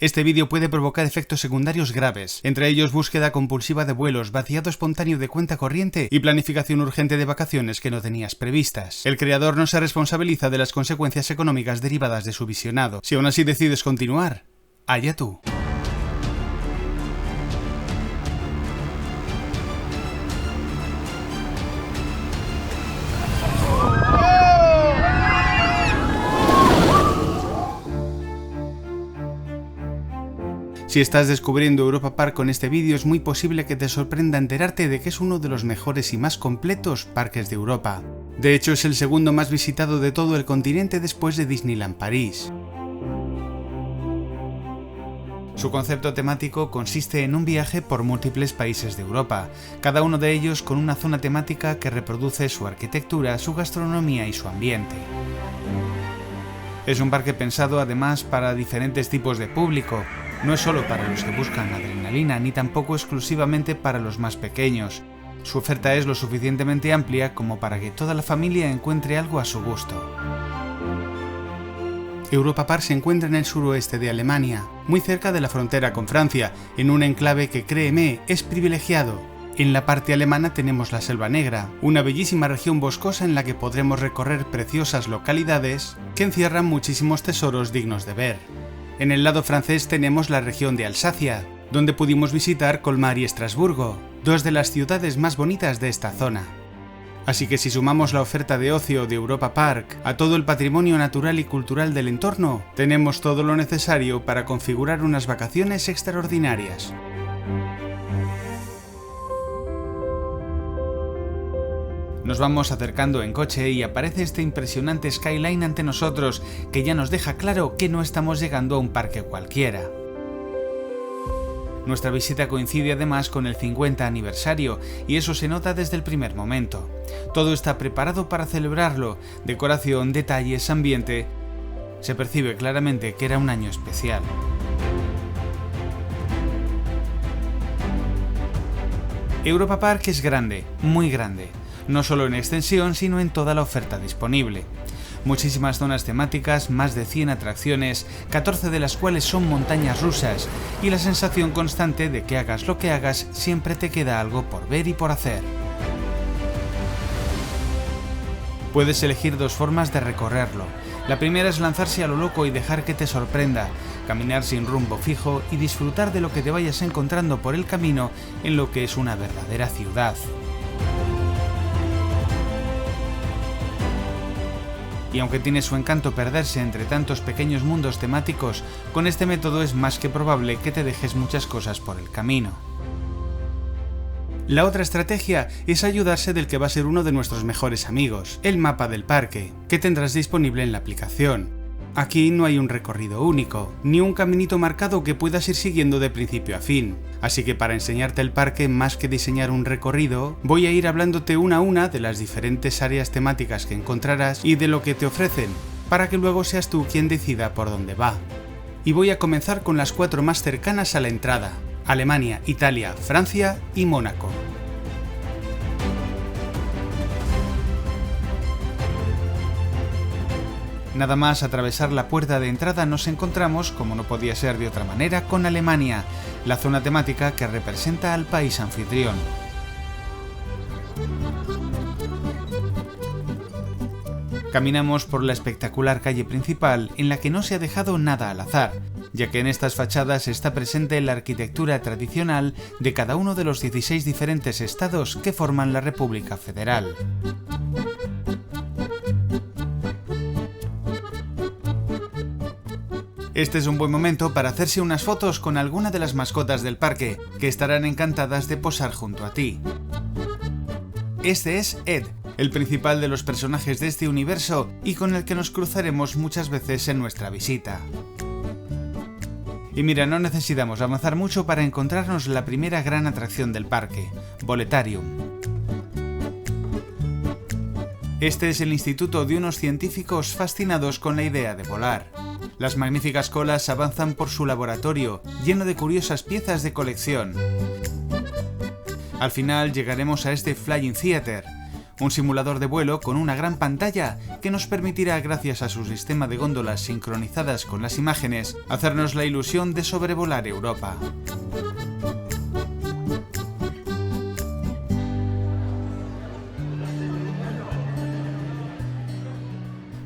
Este vídeo puede provocar efectos secundarios graves, entre ellos búsqueda compulsiva de vuelos, vaciado espontáneo de cuenta corriente y planificación urgente de vacaciones que no tenías previstas. El creador no se responsabiliza de las consecuencias económicas derivadas de su visionado. Si aún así decides continuar, allá tú. Si estás descubriendo Europa Park con este vídeo, es muy posible que te sorprenda enterarte de que es uno de los mejores y más completos parques de Europa. De hecho, es el segundo más visitado de todo el continente después de Disneyland París. Su concepto temático consiste en un viaje por múltiples países de Europa, cada uno de ellos con una zona temática que reproduce su arquitectura, su gastronomía y su ambiente. Es un parque pensado además para diferentes tipos de público. No es solo para los que buscan adrenalina, ni tampoco exclusivamente para los más pequeños. Su oferta es lo suficientemente amplia como para que toda la familia encuentre algo a su gusto. Europa Park se encuentra en el suroeste de Alemania, muy cerca de la frontera con Francia, en un enclave que, créeme, es privilegiado. En la parte alemana tenemos la Selva Negra, una bellísima región boscosa en la que podremos recorrer preciosas localidades que encierran muchísimos tesoros dignos de ver. En el lado francés tenemos la región de Alsacia, donde pudimos visitar Colmar y Estrasburgo, dos de las ciudades más bonitas de esta zona. Así que si sumamos la oferta de ocio de Europa Park a todo el patrimonio natural y cultural del entorno, tenemos todo lo necesario para configurar unas vacaciones extraordinarias. Nos vamos acercando en coche y aparece este impresionante skyline ante nosotros que ya nos deja claro que no estamos llegando a un parque cualquiera. Nuestra visita coincide además con el 50 aniversario y eso se nota desde el primer momento. Todo está preparado para celebrarlo, decoración, detalles, ambiente. Se percibe claramente que era un año especial. Europa Park es grande, muy grande. No solo en extensión, sino en toda la oferta disponible. Muchísimas zonas temáticas, más de 100 atracciones, 14 de las cuales son montañas rusas, y la sensación constante de que hagas lo que hagas, siempre te queda algo por ver y por hacer. Puedes elegir dos formas de recorrerlo. La primera es lanzarse a lo loco y dejar que te sorprenda, caminar sin rumbo fijo y disfrutar de lo que te vayas encontrando por el camino en lo que es una verdadera ciudad. Y aunque tiene su encanto perderse entre tantos pequeños mundos temáticos, con este método es más que probable que te dejes muchas cosas por el camino. La otra estrategia es ayudarse del que va a ser uno de nuestros mejores amigos, el mapa del parque, que tendrás disponible en la aplicación. Aquí no hay un recorrido único, ni un caminito marcado que puedas ir siguiendo de principio a fin. Así que para enseñarte el parque, más que diseñar un recorrido, voy a ir hablándote una a una de las diferentes áreas temáticas que encontrarás y de lo que te ofrecen, para que luego seas tú quien decida por dónde va. Y voy a comenzar con las 4 más cercanas a la entrada: Alemania, Italia, Francia y Mónaco. Nada más atravesar la puerta de entrada nos encontramos, como no podía ser de otra manera, con Alemania, la zona temática que representa al país anfitrión. Caminamos por la espectacular calle principal en la que no se ha dejado nada al azar, ya que en estas fachadas está presente la arquitectura tradicional de cada uno de los 16 diferentes estados que forman la República Federal. Este es un buen momento para hacerse unas fotos con alguna de las mascotas del parque, que estarán encantadas de posar junto a ti. Este es Ed, el principal de los personajes de este universo y con el que nos cruzaremos muchas veces en nuestra visita. Y mira, no necesitamos avanzar mucho para encontrarnos la primera gran atracción del parque, Boletarium. Este es el instituto de unos científicos fascinados con la idea de volar. Las magníficas colas avanzan por su laboratorio, lleno de curiosas piezas de colección. Al final llegaremos a este Flying Theater, un simulador de vuelo con una gran pantalla que nos permitirá, gracias a su sistema de góndolas sincronizadas con las imágenes, hacernos la ilusión de sobrevolar Europa.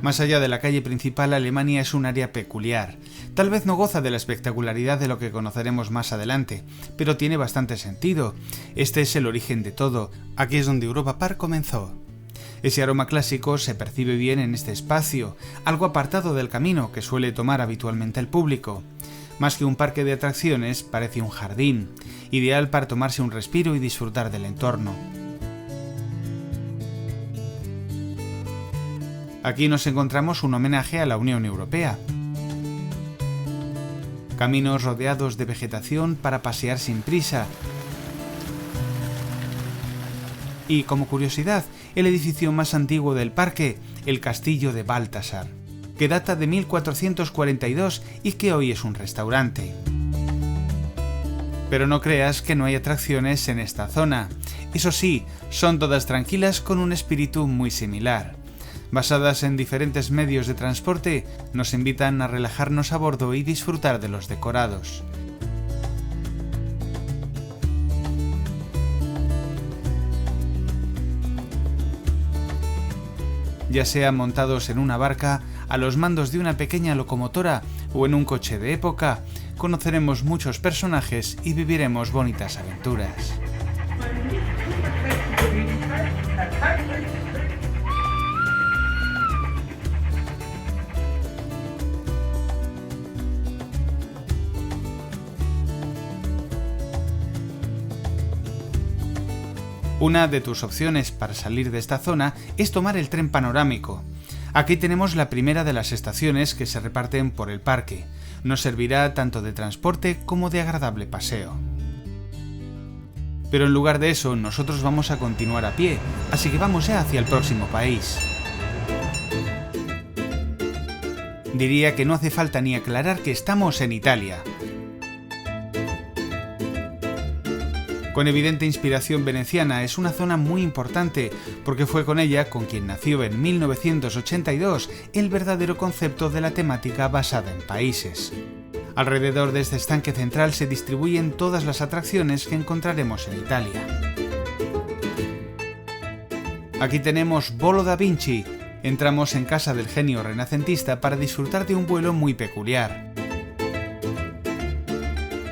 Más allá de la calle principal, Alemania es un área peculiar. Tal vez no goza de la espectacularidad de lo que conoceremos más adelante, pero tiene bastante sentido. Este es el origen de todo. Aquí es donde Europa Park comenzó. Ese aroma clásico se percibe bien en este espacio, algo apartado del camino que suele tomar habitualmente el público. Más que un parque de atracciones, parece un jardín, ideal para tomarse un respiro y disfrutar del entorno. Aquí nos encontramos un homenaje a la Unión Europea. Caminos rodeados de vegetación para pasear sin prisa. Y como curiosidad, el edificio más antiguo del parque, el Castillo de Balthasar, que data de 1442 y que hoy es un restaurante. Pero no creas que no hay atracciones en esta zona. Eso sí, son todas tranquilas con un espíritu muy similar. Basadas en diferentes medios de transporte, nos invitan a relajarnos a bordo y disfrutar de los decorados. Ya sea montados en una barca, a los mandos de una pequeña locomotora o en un coche de época, conoceremos muchos personajes y viviremos bonitas aventuras. Una de tus opciones para salir de esta zona es tomar el tren panorámico. Aquí tenemos la primera de las estaciones que se reparten por el parque. Nos servirá tanto de transporte como de agradable paseo. Pero en lugar de eso, nosotros vamos a continuar a pie, así que vamos ya hacia el próximo país. Diría que no hace falta ni aclarar que estamos en Italia. Con evidente inspiración veneciana, es una zona muy importante porque fue con ella con quien nació en 1982 el verdadero concepto de la temática basada en países. Alrededor de este estanque central se distribuyen todas las atracciones que encontraremos en Italia. Aquí tenemos Volo da Vinci. Entramos en casa del genio renacentista para disfrutar de un vuelo muy peculiar.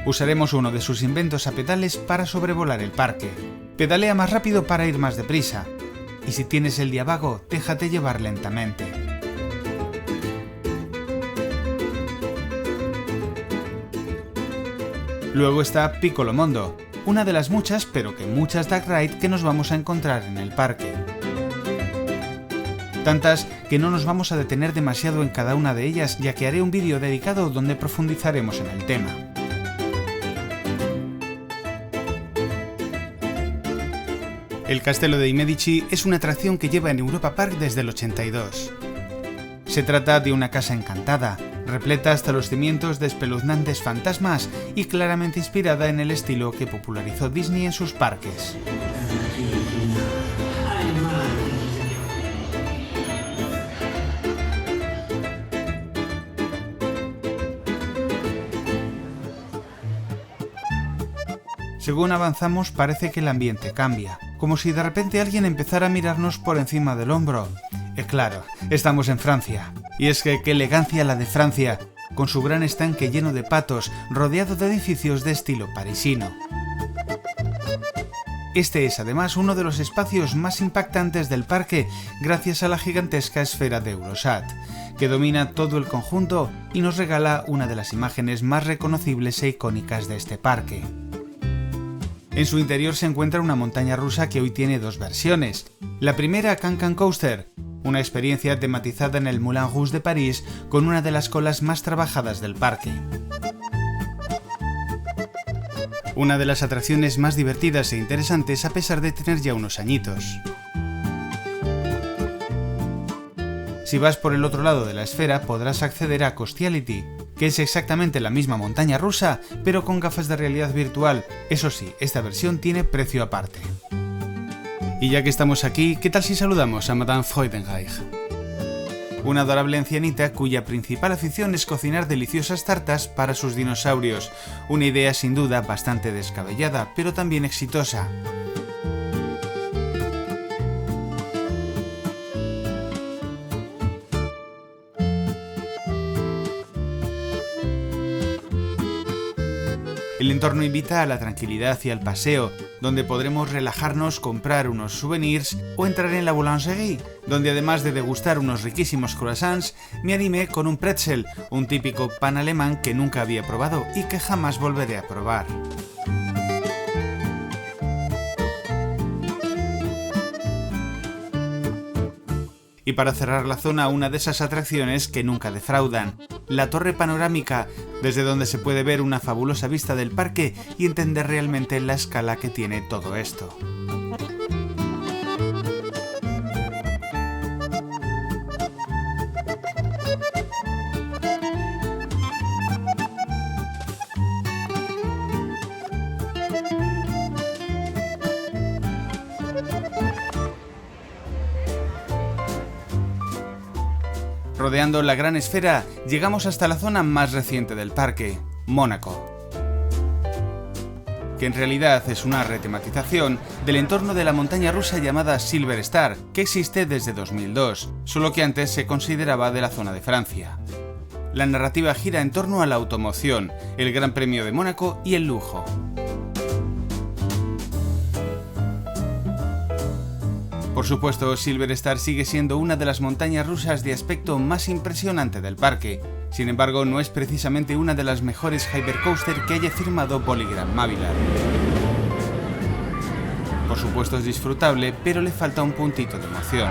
Usaremos uno de sus inventos a pedales para sobrevolar el parque. Pedalea más rápido para ir más deprisa. Y si tienes el día vago, déjate llevar lentamente. Luego está Piccolo Mondo, una de las muchas, pero que muchas dark ride que nos vamos a encontrar en el parque. Tantas que no nos vamos a detener demasiado en cada una de ellas, ya que haré un vídeo dedicado donde profundizaremos en el tema. El Castello dei Medici es una atracción que lleva en Europa Park desde el 82. Se trata de una casa encantada, repleta hasta los cimientos de espeluznantes fantasmas y claramente inspirada en el estilo que popularizó Disney en sus parques. Según avanzamos, parece que el ambiente cambia, como si de repente alguien empezara a mirarnos por encima del hombro. Claro, estamos en Francia. Y es que qué elegancia la de Francia, con su gran estanque lleno de patos, rodeado de edificios de estilo parisino. Este es además uno de los espacios más impactantes del parque gracias a la gigantesca esfera de Eurosat, que domina todo el conjunto y nos regala una de las imágenes más reconocibles e icónicas de este parque. En su interior se encuentra una montaña rusa que hoy tiene dos versiones. La primera, Can-Can Coaster, una experiencia tematizada en el Moulin Rouge de París con una de las colas más trabajadas del parque. Una de las atracciones más divertidas e interesantes a pesar de tener ya unos añitos. Si vas por el otro lado de la esfera podrás acceder a Coastiality, que es exactamente la misma montaña rusa, pero con gafas de realidad virtual. Eso sí, esta versión tiene precio aparte. Y ya que estamos aquí, ¿qué tal si saludamos a Madame Freudenreich? Una adorable ancianita cuya principal afición es cocinar deliciosas tartas para sus dinosaurios, una idea sin duda bastante descabellada, pero también exitosa. El entorno invita a la tranquilidad y al paseo, donde podremos relajarnos, comprar unos souvenirs o entrar en la boulangerie, donde además de degustar unos riquísimos croissants, me animé con un pretzel, un típico pan alemán que nunca había probado y que jamás volveré a probar. Y para cerrar la zona, una de esas atracciones que nunca defraudan, la torre panorámica, desde donde se puede ver una fabulosa vista del parque y entender realmente la escala que tiene todo esto. Rodeando la gran esfera, llegamos hasta la zona más reciente del parque, Mónaco, que en realidad es una retematización del entorno de la montaña rusa llamada Silver Star, que existe desde 2002, solo que antes se consideraba de la zona de Francia. La narrativa gira en torno a la automoción, el Gran Premio de Mónaco y el lujo. Por supuesto, Silver Star sigue siendo una de las montañas rusas de aspecto más impresionante del parque. Sin embargo, no es precisamente una de las mejores hypercoaster que haya firmado Polygram Mavilar. Por supuesto es disfrutable, pero le falta un puntito de emoción.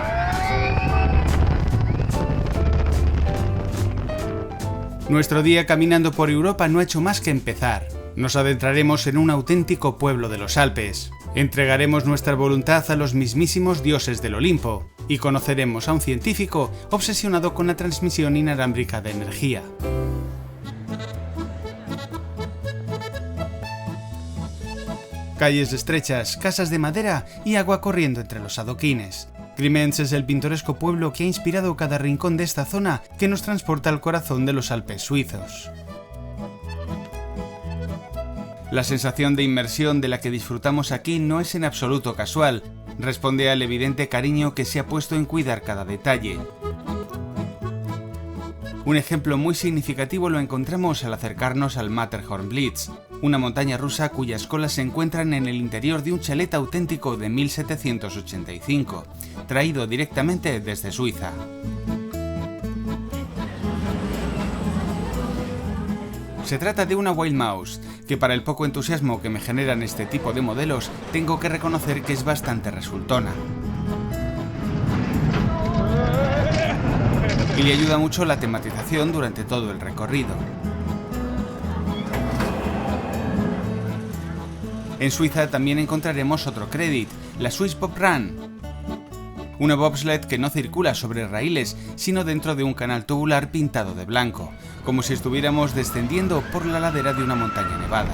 Nuestro día caminando por Europa no ha hecho más que empezar. Nos adentraremos en un auténtico pueblo de los Alpes. Entregaremos nuestra voluntad a los mismísimos dioses del Olimpo y conoceremos a un científico obsesionado con la transmisión inalámbrica de energía. Calles estrechas, casas de madera y agua corriendo entre los adoquines. Grimentz es el pintoresco pueblo que ha inspirado cada rincón de esta zona que nos transporta al corazón de los Alpes suizos. La sensación de inmersión de la que disfrutamos aquí no es en absoluto casual, responde al evidente cariño que se ha puesto en cuidar cada detalle. Un ejemplo muy significativo lo encontramos al acercarnos al Matterhorn Blitz, una montaña rusa cuyas colas se encuentran en el interior de un chalet auténtico de 1785, traído directamente desde Suiza. Se trata de una Wild Mouse, que para el poco entusiasmo que me generan este tipo de modelos, tengo que reconocer que es bastante resultona. Y le ayuda mucho la tematización durante todo el recorrido. En Suiza también encontraremos otro Credit, la Swiss Bob Run, una bobsled que no circula sobre raíles, sino dentro de un canal tubular pintado de blanco, como si estuviéramos descendiendo por la ladera de una montaña nevada.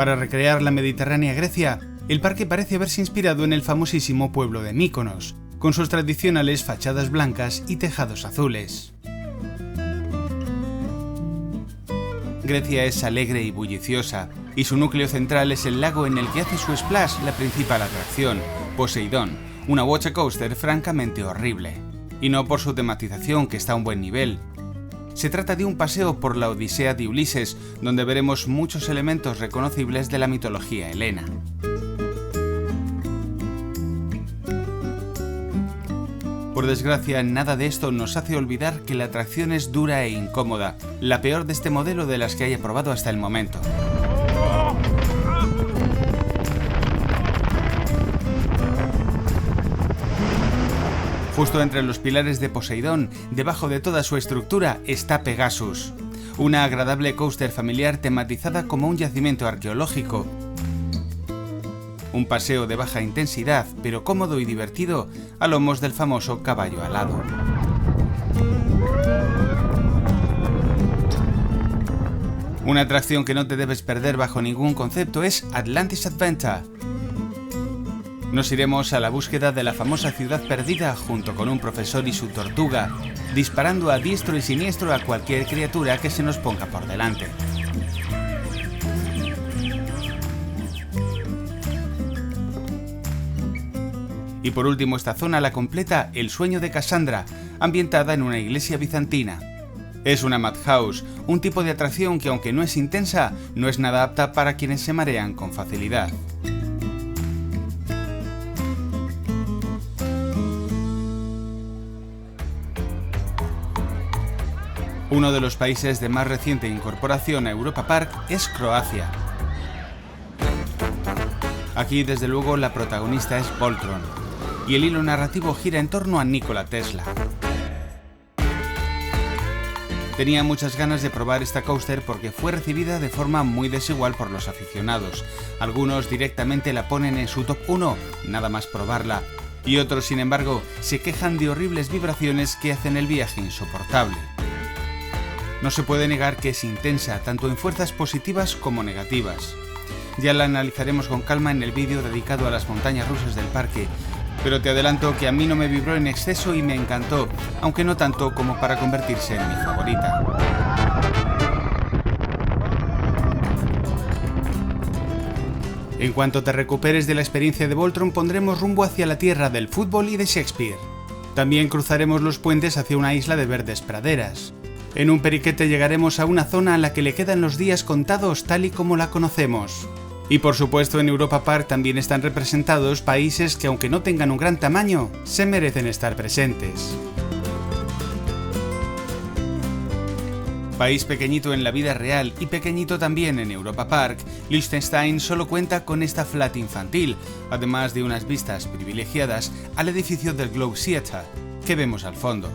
Para recrear la mediterránea Grecia, el parque parece haberse inspirado en el famosísimo pueblo de Mykonos, con sus tradicionales fachadas blancas y tejados azules. Grecia es alegre y bulliciosa, y su núcleo central es el lago en el que hace su splash la principal atracción, Poseidón, una watchacoaster francamente horrible. Y no por su tematización, que está a un buen nivel. Se trata de un paseo por la Odisea de Ulises, donde veremos muchos elementos reconocibles de la mitología helena. Por desgracia, nada de esto nos hace olvidar que la atracción es dura e incómoda, la peor de este modelo de las que haya probado hasta el momento. Justo entre los pilares de Poseidón, debajo de toda su estructura, está Pegasus, una agradable coaster familiar tematizada como un yacimiento arqueológico. Un paseo de baja intensidad, pero cómodo y divertido, a lomos del famoso caballo alado. Una atracción que no te debes perder bajo ningún concepto es Atlantis Adventure. Nos iremos a la búsqueda de la famosa ciudad perdida junto con un profesor y su tortuga, disparando a diestro y siniestro a cualquier criatura que se nos ponga por delante. Y por último esta zona la completa El sueño de Cassandra, ambientada en una iglesia bizantina. Es una madhouse, un tipo de atracción que aunque no es intensa, no es nada apta para quienes se marean con facilidad. Uno de los países de más reciente incorporación a Europa Park es Croacia. Aquí desde luego la protagonista es Voltron, y el hilo narrativo gira en torno a Nikola Tesla. Tenía muchas ganas de probar esta coaster porque fue recibida de forma muy desigual por los aficionados. Algunos directamente la ponen en su top 1, nada más probarla, y otros sin embargo se quejan de horribles vibraciones que hacen el viaje insoportable. No se puede negar que es intensa, tanto en fuerzas positivas como negativas. Ya la analizaremos con calma en el vídeo dedicado a las montañas rusas del parque, pero te adelanto que a mí no me vibró en exceso y me encantó, aunque no tanto como para convertirse en mi favorita. En cuanto te recuperes de la experiencia de Voltron, pondremos rumbo hacia la tierra del fútbol y de Shakespeare. También cruzaremos los puentes hacia una isla de verdes praderas. En un periquete llegaremos a una zona a la que le quedan los días contados tal y como la conocemos. Y por supuesto en Europa Park también están representados países que aunque no tengan un gran tamaño, se merecen estar presentes. País pequeñito en la vida real y pequeñito también en Europa Park, Liechtenstein solo cuenta con esta flat infantil, además de unas vistas privilegiadas al edificio del Globe Theatre, que vemos al fondo.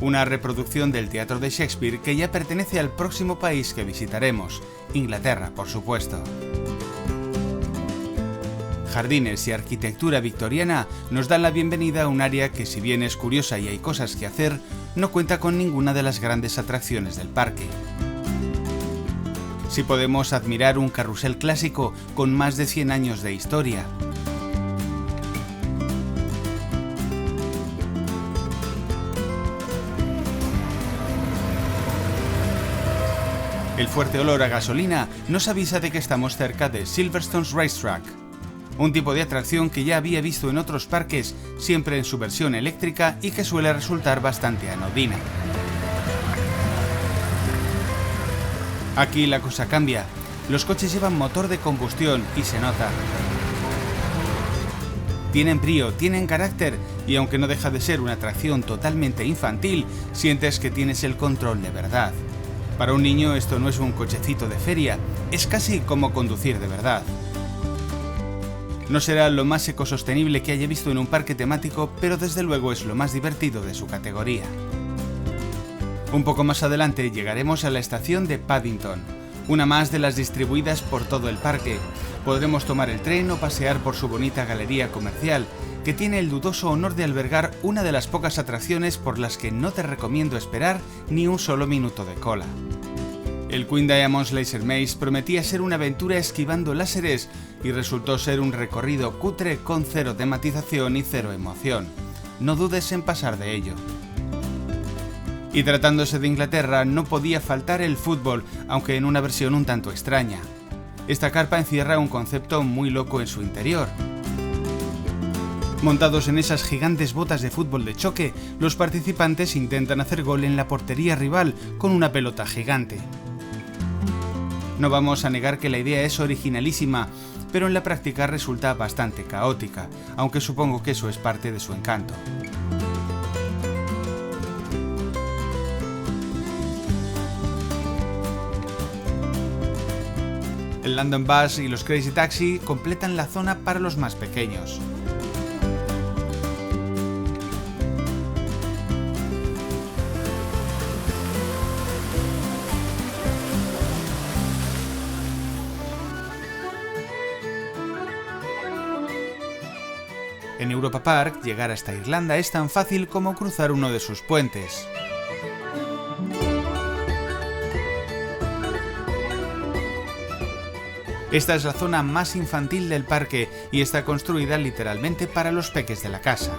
Una reproducción del teatro de Shakespeare que ya pertenece al próximo país que visitaremos, Inglaterra, por supuesto. Jardines y arquitectura victoriana nos dan la bienvenida a un área que, si bien es curiosa y hay cosas que hacer, no cuenta con ninguna de las grandes atracciones del parque. Sí podemos admirar un carrusel clásico con más de 100 años de historia. El fuerte olor a gasolina nos avisa de que estamos cerca de Silverstone's Racetrack, un tipo de atracción que ya había visto en otros parques, siempre en su versión eléctrica y que suele resultar bastante anodina. Aquí la cosa cambia, los coches llevan motor de combustión y se nota. Tienen brío, tienen carácter y aunque no deja de ser una atracción totalmente infantil, sientes que tienes el control de verdad. Para un niño esto no es un cochecito de feria, es casi como conducir de verdad. No será lo más ecosostenible que haya visto en un parque temático, pero desde luego es lo más divertido de su categoría. Un poco más adelante llegaremos a la estación de Paddington, una más de las distribuidas por todo el parque. Podremos tomar el tren o pasear por su bonita galería comercial, que tiene el dudoso honor de albergar una de las pocas atracciones por las que no te recomiendo esperar ni un solo minuto de cola. El Queen Diamond's Laser Maze prometía ser una aventura esquivando láseres y resultó ser un recorrido cutre con cero tematización y cero emoción. No dudes en pasar de ello. Y tratándose de Inglaterra no podía faltar el fútbol, aunque en una versión un tanto extraña. Esta carpa encierra un concepto muy loco en su interior. Montados en esas gigantes botas de fútbol de choque, los participantes intentan hacer gol en la portería rival con una pelota gigante. No vamos a negar que la idea es originalísima, pero en la práctica resulta bastante caótica, aunque supongo que eso es parte de su encanto. El London Bus y los Crazy Taxi completan la zona para los más pequeños. En Europa Park, llegar hasta Irlanda es tan fácil como cruzar uno de sus puentes. Esta es la zona más infantil del parque y está construida literalmente para los peques de la casa.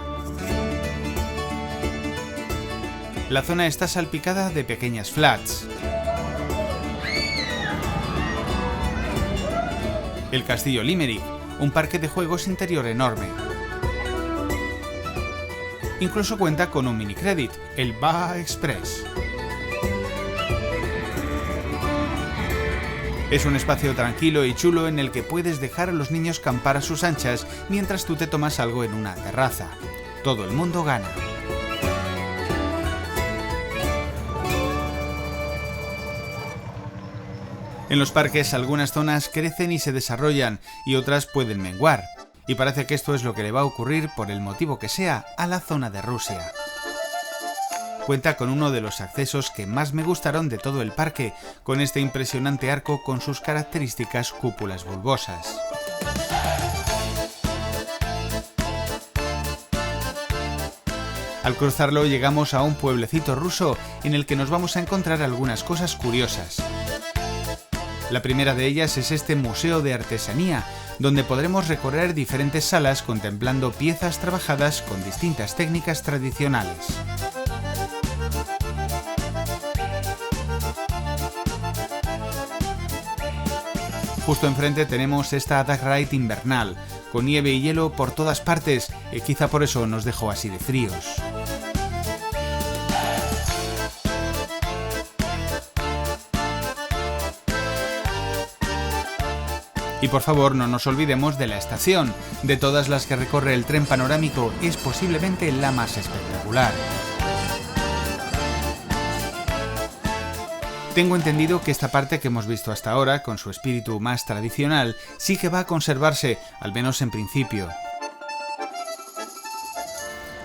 La zona está salpicada de pequeñas flats. El Castillo Limerick, un parque de juegos interior enorme. Incluso cuenta con un minicredit, el Baja Express. Es un espacio tranquilo y chulo en el que puedes dejar a los niños campar a sus anchas mientras tú te tomas algo en una terraza. Todo el mundo gana. En los parques algunas zonas crecen y se desarrollan y otras pueden menguar. Y parece que esto es lo que le va a ocurrir, por el motivo que sea, a la zona de Rusia. Cuenta con uno de los accesos que más me gustaron de todo el parque, con este impresionante arco con sus características cúpulas bulbosas. Al cruzarlo llegamos a un pueblecito ruso en el que nos vamos a encontrar algunas cosas curiosas. La primera de ellas es este museo de artesanía, donde podremos recorrer diferentes salas contemplando piezas trabajadas con distintas técnicas tradicionales. Justo enfrente tenemos esta Dark Ride invernal, con nieve y hielo por todas partes, y quizá por eso nos dejó así de fríos. Y por favor no nos olvidemos de la estación. De todas las que recorre el tren panorámico es posiblemente la más espectacular. Tengo entendido que esta parte que hemos visto hasta ahora, con su espíritu más tradicional, sí que va a conservarse, al menos en principio.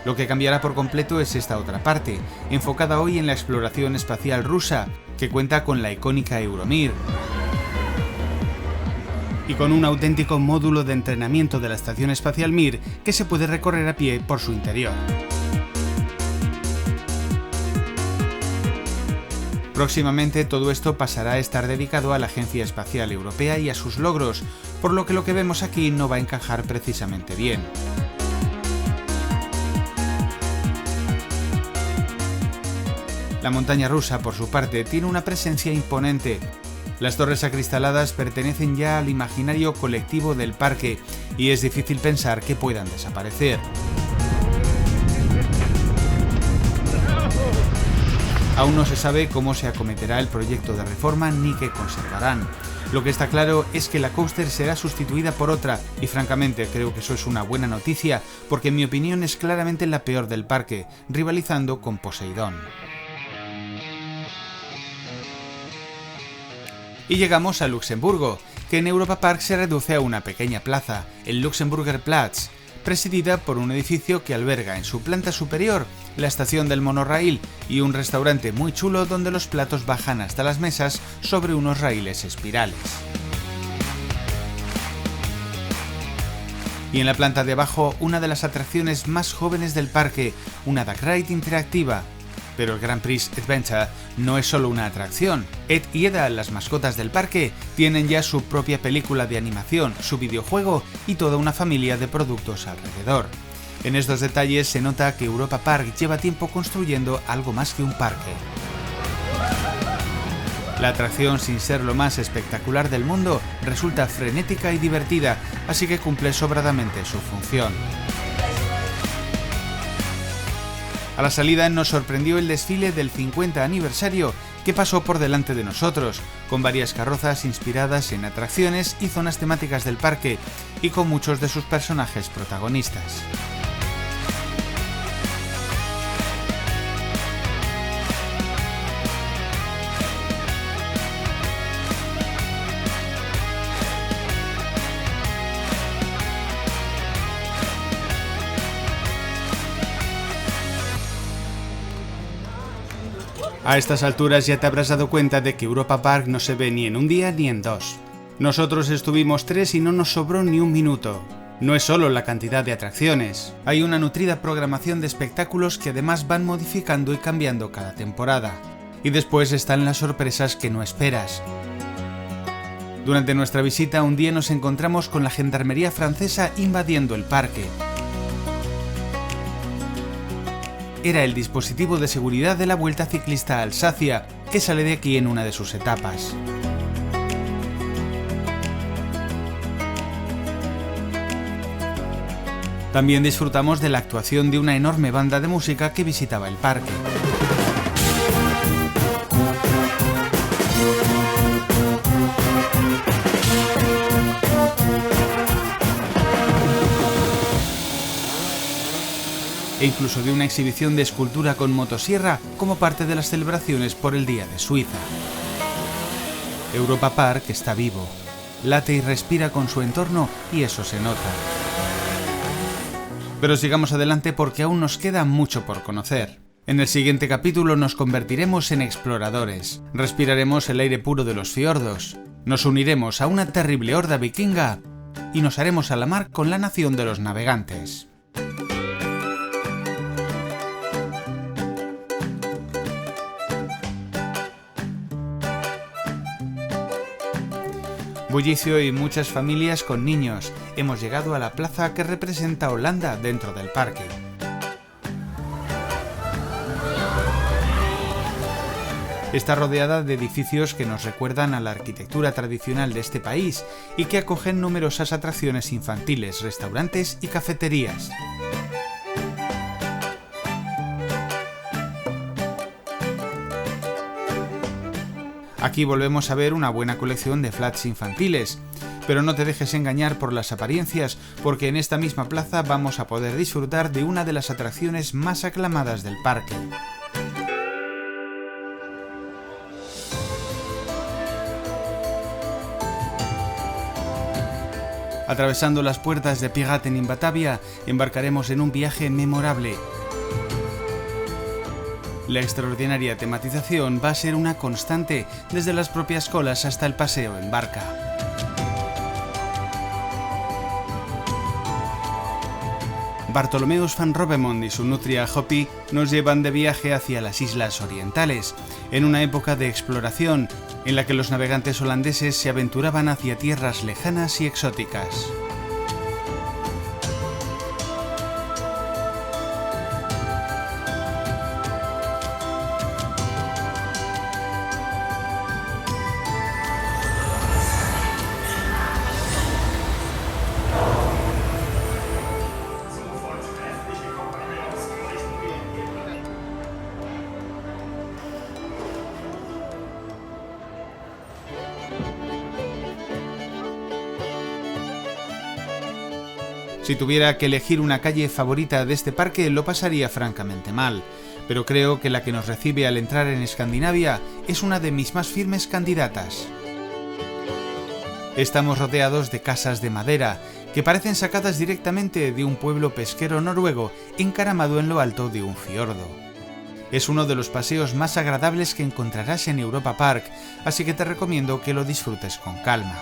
Lo que cambiará por completo es esta otra parte, enfocada hoy en la exploración espacial rusa, que cuenta con la icónica Euromir, y con un auténtico módulo de entrenamiento de la Estación Espacial Mir que se puede recorrer a pie por su interior. Próximamente todo esto pasará a estar dedicado a la Agencia Espacial Europea y a sus logros, por lo que vemos aquí no va a encajar precisamente bien. La montaña rusa, por su parte, tiene una presencia imponente. Las torres acristaladas pertenecen ya al imaginario colectivo del parque y es difícil pensar que puedan desaparecer. Aún no se sabe cómo se acometerá el proyecto de reforma ni qué conservarán. Lo que está claro es que la coaster será sustituida por otra y francamente creo que eso es una buena noticia porque en mi opinión es claramente la peor del parque, rivalizando con Poseidón. Y llegamos a Luxemburgo, que en Europa Park se reduce a una pequeña plaza, el Luxemburger Platz, presidida por un edificio que alberga en su planta superior la estación del monorraíl y un restaurante muy chulo donde los platos bajan hasta las mesas sobre unos raíles espirales. Y en la planta de abajo, una de las atracciones más jóvenes del parque, una Dark Ride interactiva. Pero el Grand Prix Adventure no es solo una atracción. Ed y Edda, las mascotas del parque, tienen ya su propia película de animación, su videojuego y toda una familia de productos alrededor. En estos detalles se nota que Europa Park lleva tiempo construyendo algo más que un parque. La atracción, sin ser lo más espectacular del mundo, resulta frenética y divertida, así que cumple sobradamente su función. A la salida nos sorprendió el desfile del 50 aniversario que pasó por delante de nosotros, con varias carrozas inspiradas en atracciones y zonas temáticas del parque, y con muchos de sus personajes protagonistas. A estas alturas ya te habrás dado cuenta de que Europa Park no se ve ni en un día ni en dos. Nosotros estuvimos 3 y no nos sobró ni un minuto. No es solo la cantidad de atracciones, hay una nutrida programación de espectáculos que además van modificando y cambiando cada temporada. Y después están las sorpresas que no esperas. Durante nuestra visita un día nos encontramos con la gendarmería francesa invadiendo el parque. Era el dispositivo de seguridad de la Vuelta Ciclista a Alsacia, que sale de aquí en una de sus etapas. También disfrutamos de la actuación de una enorme banda de música que visitaba el parque. E incluso de una exhibición de escultura con motosierra como parte de las celebraciones por el Día de Suiza. Europa Park está vivo, late y respira con su entorno y eso se nota. Pero sigamos adelante porque aún nos queda mucho por conocer. En el siguiente capítulo nos convertiremos en exploradores, respiraremos el aire puro de los fiordos, nos uniremos a una terrible horda vikinga y nos haremos a la mar con la nación de los navegantes. Bullicio y muchas familias con niños. Hemos llegado a la plaza que representa a Holanda dentro del parque. Está rodeada de edificios que nos recuerdan a la arquitectura tradicional de este país y que acogen numerosas atracciones infantiles, restaurantes y cafeterías. Aquí volvemos a ver una buena colección de flats infantiles, pero no te dejes engañar por las apariencias, porque en esta misma plaza vamos a poder disfrutar de una de las atracciones más aclamadas del parque. Atravesando las puertas de Piraten in Batavia, embarcaremos en un viaje memorable. La extraordinaria tematización va a ser una constante, desde las propias colas hasta el paseo en barca. Bartolomeus van Robbemont y su nutria Hopi nos llevan de viaje hacia las islas orientales, en una época de exploración en la que los navegantes holandeses se aventuraban hacia tierras lejanas y exóticas. Si tuviera que elegir una calle favorita de este parque, lo pasaría francamente mal, pero creo que la que nos recibe al entrar en Escandinavia es una de mis más firmes candidatas. Estamos rodeados de casas de madera, que parecen sacadas directamente de un pueblo pesquero noruego encaramado en lo alto de un fiordo. Es uno de los paseos más agradables que encontrarás en Europa Park, así que te recomiendo que lo disfrutes con calma.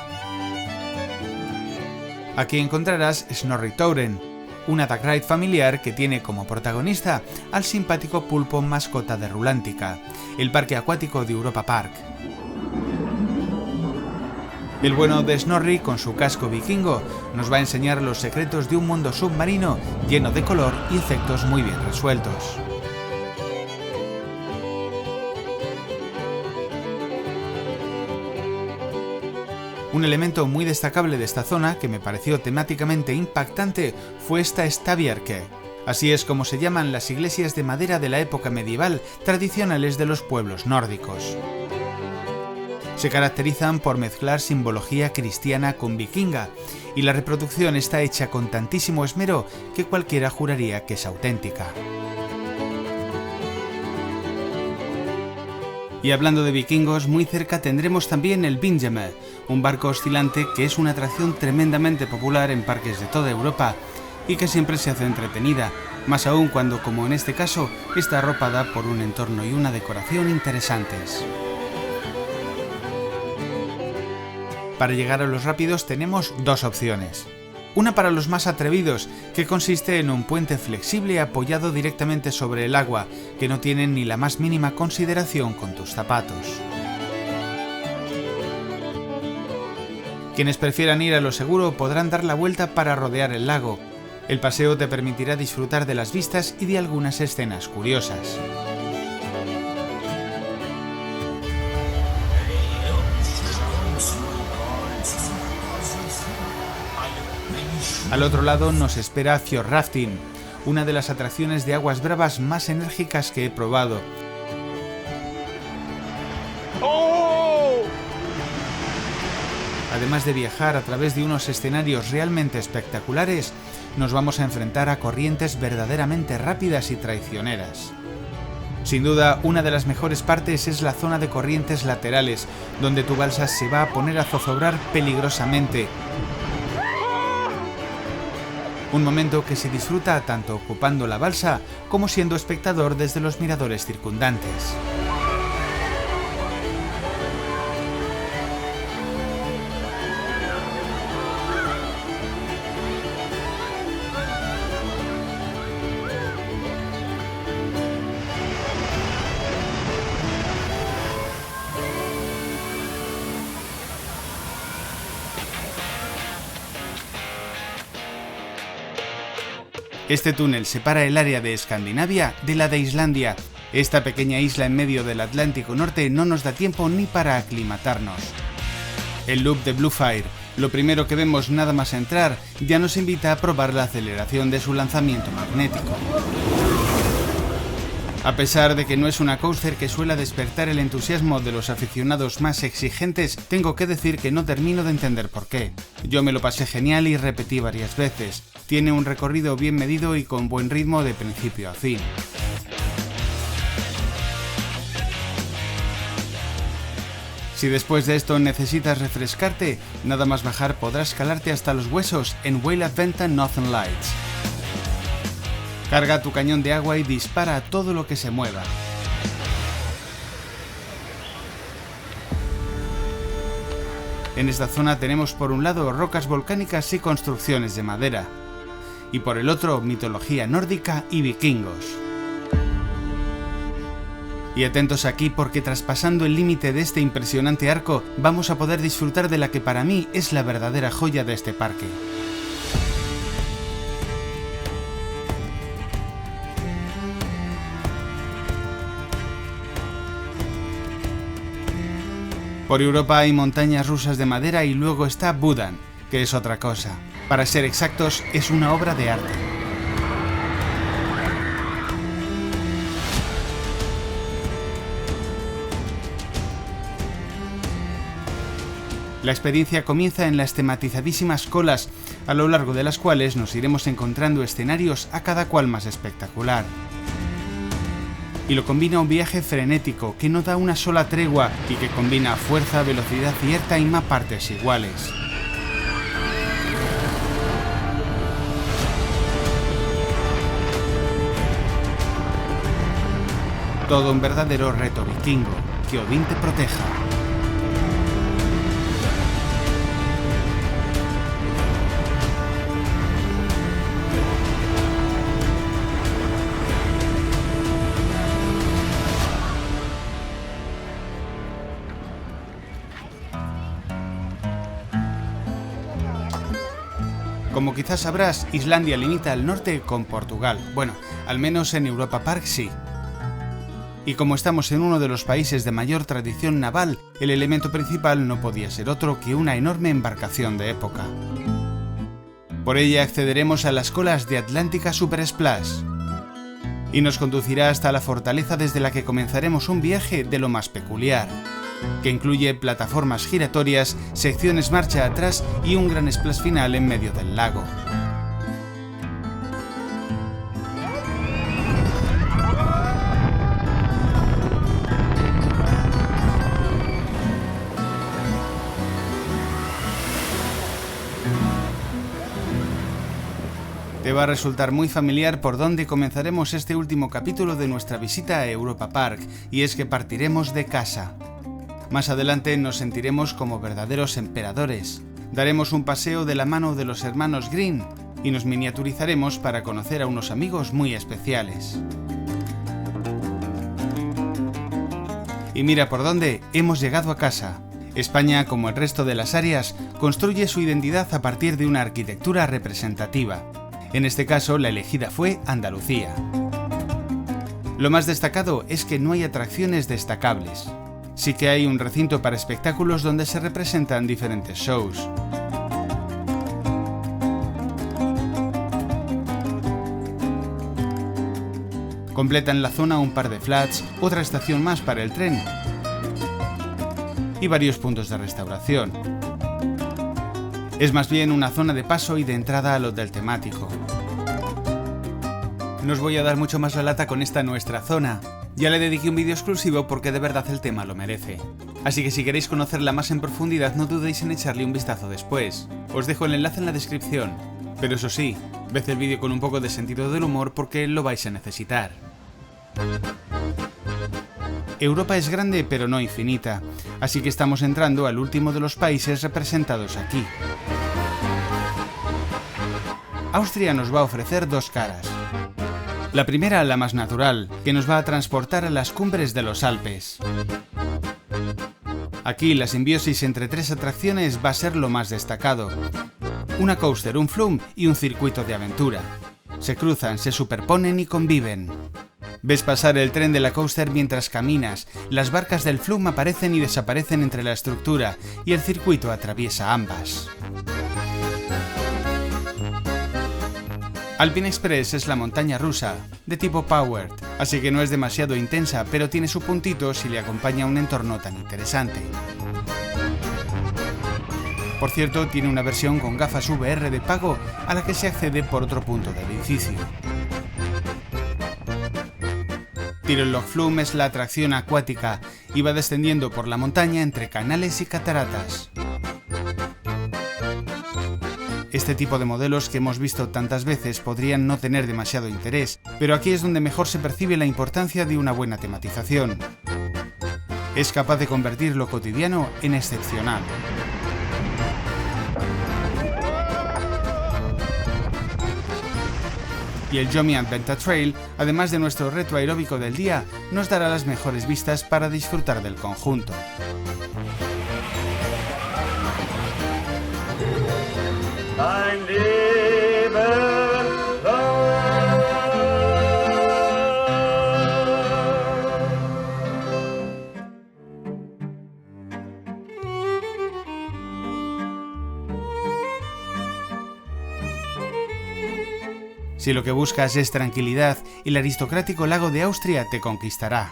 Aquí encontrarás Snorri-Touren, una dark ride familiar que tiene como protagonista al simpático pulpo mascota de Rulantica, el parque acuático de Europa Park. El bueno de Snorri, con su casco vikingo, nos va a enseñar los secretos de un mundo submarino lleno de color y efectos muy bien resueltos. Un elemento muy destacable de esta zona, que me pareció temáticamente impactante, fue esta Stavbjerke. Así es como se llaman las iglesias de madera de la época medieval tradicionales de los pueblos nórdicos. Se caracterizan por mezclar simbología cristiana con vikinga, y la reproducción está hecha con tantísimo esmero que cualquiera juraría que es auténtica. Y hablando de vikingos, muy cerca tendremos también el Vindjammer, un barco oscilante que es una atracción tremendamente popular en parques de toda Europa y que siempre se hace entretenida, más aún cuando, como en este caso, está arropada por un entorno y una decoración interesantes. Para llegar a los rápidos tenemos dos opciones. Una para los más atrevidos, que consiste en un puente flexible apoyado directamente sobre el agua, que no tiene ni la más mínima consideración con tus zapatos. Quienes prefieran ir a lo seguro podrán dar la vuelta para rodear el lago. El paseo te permitirá disfrutar de las vistas y de algunas escenas curiosas. Al otro lado nos espera Fjordrafting, una de las atracciones de aguas bravas más enérgicas que he probado. Además de viajar a través de unos escenarios realmente espectaculares, nos vamos a enfrentar a corrientes verdaderamente rápidas y traicioneras. Sin duda, una de las mejores partes es la zona de corrientes laterales, donde tu balsa se va a poner a zozobrar peligrosamente. Un momento que se disfruta tanto ocupando la balsa como siendo espectador desde los miradores circundantes. Este túnel separa el área de Escandinavia de la de Islandia. Esta pequeña isla en medio del Atlántico Norte no nos da tiempo ni para aclimatarnos. El loop de Bluefire, lo primero que vemos nada más entrar, ya nos invita a probar la aceleración de su lanzamiento magnético. A pesar de que no es una coaster que suele despertar el entusiasmo de los aficionados más exigentes, tengo que decir que no termino de entender por qué. Yo me lo pasé genial y repetí varias veces. Tiene un recorrido bien medido y con buen ritmo de principio a fin. Si después de esto necesitas refrescarte, nada más bajar podrás calarte hasta los huesos en Whale Adventure Northern Lights. Carga tu cañón de agua y dispara a todo lo que se mueva. En esta zona tenemos por un lado rocas volcánicas y construcciones de madera, y por el otro mitología nórdica y vikingos. Y atentos aquí porque traspasando el límite de este impresionante arco vamos a poder disfrutar de la que para mí es la verdadera joya de este parque. Por Europa hay montañas rusas de madera y luego está Budan, que es otra cosa. Para ser exactos, es una obra de arte. La experiencia comienza en las tematizadísimas colas, a lo largo de las cuales nos iremos encontrando escenarios a cada cual más espectacular. Y lo combina un viaje frenético que no da una sola tregua y que combina fuerza, velocidad cierta y más partes iguales. Todo un verdadero reto vikingo. Que Odín te proteja. Como quizás sabrás, Islandia limita al norte con Portugal. Bueno, al menos en Europa Park sí. Y como estamos en uno de los países de mayor tradición naval, el elemento principal no podía ser otro que una enorme embarcación de época. Por ella accederemos a las colas de Atlántica Super Splash. Y nos conducirá hasta la fortaleza desde la que comenzaremos un viaje de lo más peculiar, que incluye plataformas giratorias, secciones marcha atrás y un gran splash final en medio del lago. Te va a resultar muy familiar por dónde comenzaremos este último capítulo de nuestra visita a Europa Park, y es que partiremos de casa. Más adelante nos sentiremos como verdaderos emperadores. Daremos un paseo de la mano de los hermanos Green y nos miniaturizaremos para conocer a unos amigos muy especiales. Y mira por dónde hemos llegado a casa. España, como el resto de las áreas, construye su identidad a partir de una arquitectura representativa. En este caso, la elegida fue Andalucía. Lo más destacado es que no hay atracciones destacables. Sí que hay un recinto para espectáculos donde se representan diferentes shows. Completan la zona un par de flats, otra estación más para el tren y varios puntos de restauración. Es más bien una zona de paso y de entrada al hotel temático. No os voy a dar mucho más la lata con esta nuestra zona. Ya le dediqué un vídeo exclusivo porque de verdad el tema lo merece. Así que si queréis conocerla más en profundidad no dudéis en echarle un vistazo después. Os dejo el enlace en la descripción. Pero eso sí, ved el vídeo con un poco de sentido del humor porque lo vais a necesitar. Europa es grande pero no infinita, así que estamos entrando al último de los países representados aquí. Austria nos va a ofrecer dos caras. La primera, la más natural, que nos va a transportar a las cumbres de los Alpes. Aquí la simbiosis entre tres atracciones va a ser lo más destacado. Una coaster, un flume y un circuito de aventura. Se cruzan, se superponen y conviven. Ves pasar el tren de la coaster mientras caminas, las barcas del flume aparecen y desaparecen entre la estructura y el circuito atraviesa ambas. Alpine Express es la montaña rusa, de tipo powered, así que no es demasiado intensa, pero tiene su puntito si le acompaña un entorno tan interesante. Por cierto, tiene una versión con gafas VR de pago a la que se accede por otro punto del edificio. Tirol Flume es la atracción acuática y va descendiendo por la montaña entre canales y cataratas. Este tipo de modelos que hemos visto tantas veces podrían no tener demasiado interés, pero aquí es donde mejor se percibe la importancia de una buena tematización. Es capaz de convertir lo cotidiano en excepcional. Y el Yomi Adventure Trail, además de nuestro reto aeróbico del día, nos dará las mejores vistas para disfrutar del conjunto. Si lo que buscas es tranquilidad, el aristocrático lago de Austria te conquistará.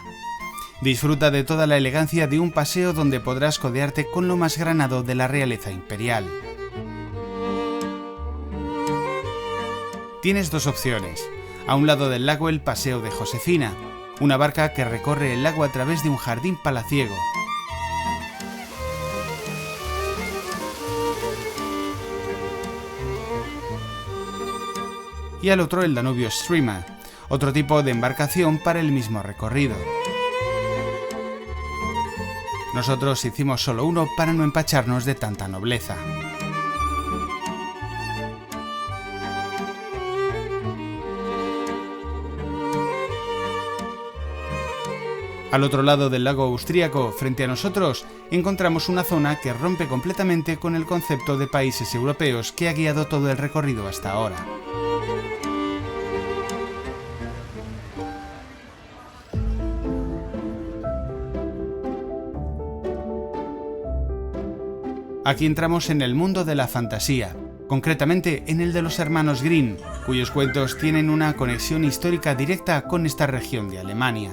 Disfruta de toda la elegancia de un paseo donde podrás codearte con lo más granado de la realeza imperial. Tienes dos opciones. A un lado del lago el Paseo de Josefina, una barca que recorre el lago a través de un jardín palaciego. Y al otro el Danubio Streamer, otro tipo de embarcación para el mismo recorrido. Nosotros hicimos solo uno para no empacharnos de tanta nobleza. Al otro lado del lago austríaco, frente a nosotros, encontramos una zona que rompe completamente con el concepto de países europeos que ha guiado todo el recorrido hasta ahora. Aquí entramos en el mundo de la fantasía, concretamente en el de los hermanos Green, cuyos cuentos tienen una conexión histórica directa con esta región de Alemania.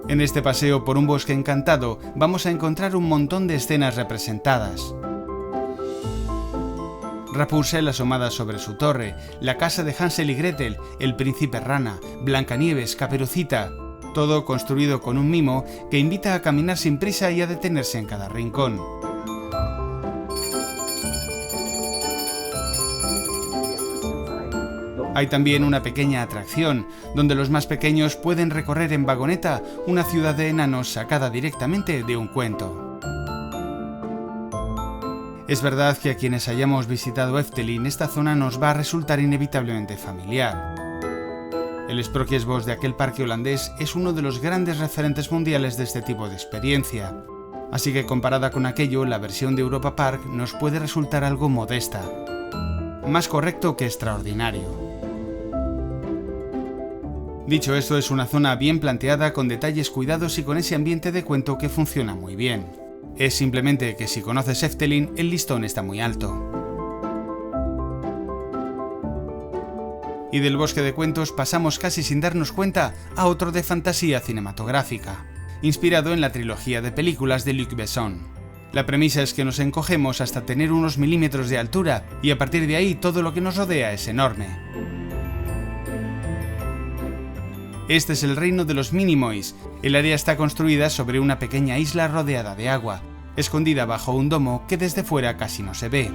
En este paseo por un bosque encantado vamos a encontrar un montón de escenas representadas. Rapunzel asomada sobre su torre, la casa de Hansel y Gretel, el príncipe rana, Blancanieves, Caperucita, todo construido con un mimo que invita a caminar sin prisa y a detenerse en cada rincón. Hay también una pequeña atracción, donde los más pequeños pueden recorrer en vagoneta una ciudad de enanos sacada directamente de un cuento. Es verdad que a quienes hayamos visitado Efteling esta zona nos va a resultar inevitablemente familiar. El Sprookjesbos de aquel parque holandés es uno de los grandes referentes mundiales de este tipo de experiencia, así que comparada con aquello, la versión de Europa Park nos puede resultar algo modesta. Más correcto que extraordinario. Dicho esto, es una zona bien planteada, con detalles cuidados y con ese ambiente de cuento que funciona muy bien. Es simplemente que si conoces Efteling, el listón está muy alto. Y del bosque de cuentos pasamos casi sin darnos cuenta a otro de fantasía cinematográfica, inspirado en la trilogía de películas de Luc Besson. La premisa es que nos encogemos hasta tener unos milímetros de altura y a partir de ahí todo lo que nos rodea es enorme. Este es el reino de los Minimoys. El área está construida sobre una pequeña isla rodeada de agua, escondida bajo un domo que desde fuera casi no se ve.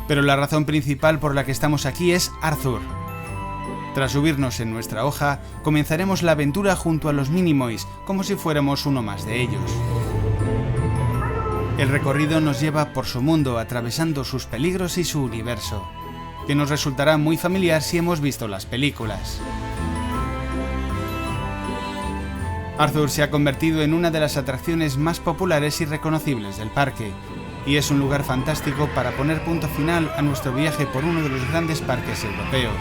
Pero la razón principal por la que estamos aquí es Arthur. Tras subirnos en nuestra hoja, comenzaremos la aventura junto a los Minimoys, como si fuéramos uno más de ellos. El recorrido nos lleva por su mundo, atravesando sus peligros y su universo, que nos resultará muy familiar si hemos visto las películas. Arthur se ha convertido en una de las atracciones más populares y reconocibles del parque, y es un lugar fantástico para poner punto final a nuestro viaje por uno de los grandes parques europeos.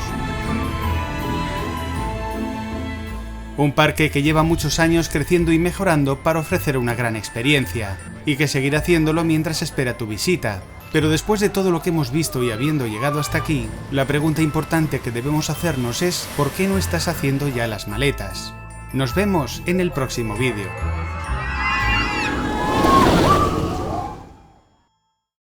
Un parque que lleva muchos años creciendo y mejorando para ofrecer una gran experiencia, y que seguirá haciéndolo mientras espera tu visita. Pero después de todo lo que hemos visto y habiendo llegado hasta aquí, la pregunta importante que debemos hacernos es ¿por qué no estás haciendo ya las maletas? Nos vemos en el próximo vídeo.